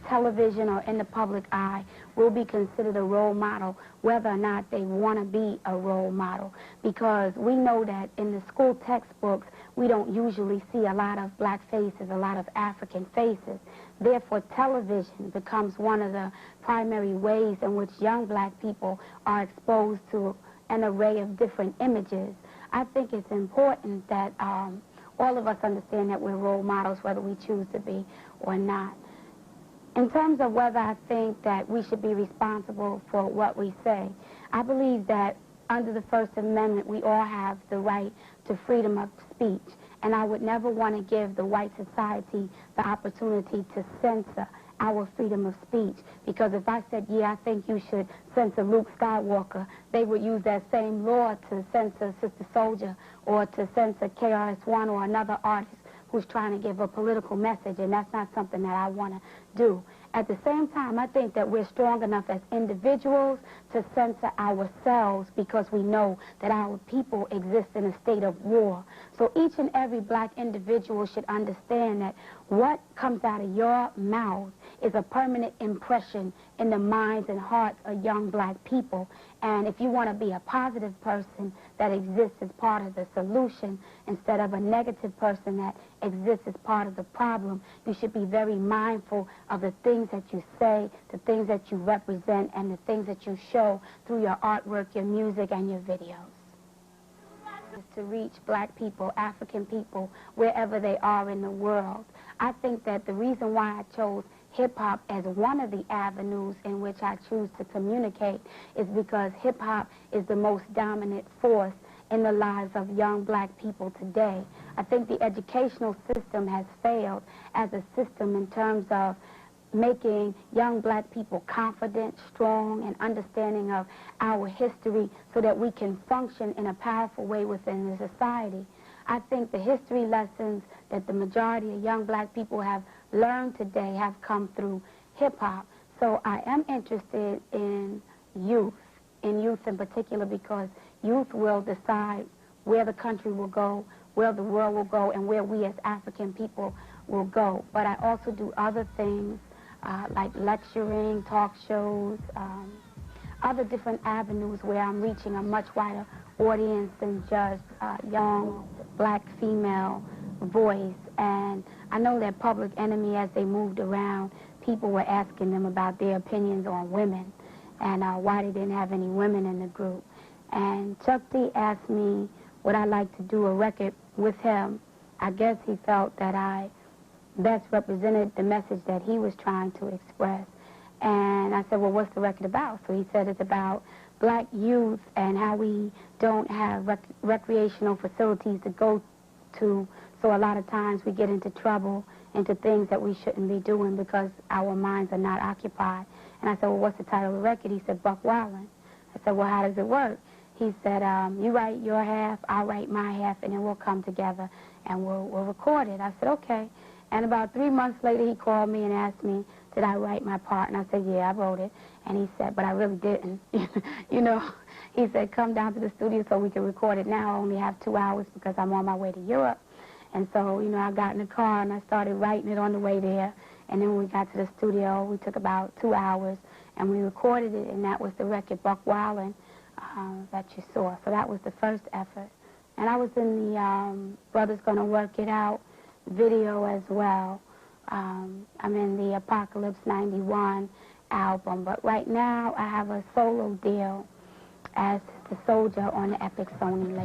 television or in the public eye will be considered a role model, whether or not they want to be a role model. Because we know that in the school textbooks, we don't usually see a lot of black faces, a lot of African faces. Therefore, television becomes one of the primary ways in which young black people are exposed to an array of different images. I think it's important that all of us understand that we're role models, whether we choose to be or not. In terms of whether I think that we should be responsible for what we say, I believe that under the First Amendment, we all have the right to freedom of speech. And I would never want to give the white society the opportunity to censor our freedom of speech. Because if I said, yeah, I think you should censor Luke Skywalker, they would use that same law to censor Sister Souljah or to censor KRS-One or another artist who's trying to give a political message, and that's not something that I want to do. At the same time, I think that we're strong enough as individuals to censor ourselves because we know that our people exist in a state of war. So each and every black individual should understand that what comes out of your mouth is a permanent impression in the minds and hearts of young black people. And if you want to be a positive person that exists as part of the solution instead of a negative person that exists as part of the problem, you should be very mindful of the things that you say, the things that you represent, and the things that you show through your artwork, your music, and your videos. Is to reach black people, African people, wherever they are in the world. I think that the reason why I chose hip-hop as one of the avenues in which I choose to communicate is because hip-hop is the most dominant force in the lives of young black people today. I think the educational system has failed as a system in terms of making young black people confident, strong, and understanding of our history so that we can function in a powerful way within the society. I think the history lessons that the majority of young black people have learned today have come through hip-hop. So I am interested in youth in particular, because youth will decide where the country will go, where the world will go, and where we as African people will go. But I also do other things like lecturing, talk shows, other different avenues where I'm reaching a much wider audience than just young black female voice. And I know that Public Enemy, as they moved around, people were asking them about their opinions on women and why they didn't have any women in the group. And Chuck D asked me would I like to do a record with him. I guess he felt that I best represented the message that he was trying to express. And I said, well, what's the record about? So he said it's about black youth and how we don't have recreational facilities to go to. So a lot of times we get into trouble, into things that we shouldn't be doing because our minds are not occupied. And I said, well, what's the title of the record? He said, Buck Wildin'. I said, well, how does it work? He said, you write your half, I'll write my half, and then we'll come together and we'll record it. I said, okay. And about 3 months later, he called me and asked me, did I write my part? And I said, yeah, I wrote it. And he said, but I really didn't. You know, he said, come down to the studio so we can record it now. I only have 2 hours because I'm on my way to Europe. And so, you know, I got in the car and I started writing it on the way there. And then when we got to the studio, we took about 2 hours and we recorded it, and that was the record, Buck Wildin', that you saw. So that was the first effort. And I was in the Brothers Gonna Work It Out video as well. I'm in the Apocalypse 91 album, but right now I have a solo deal as the Souljah on the Epic Sony label.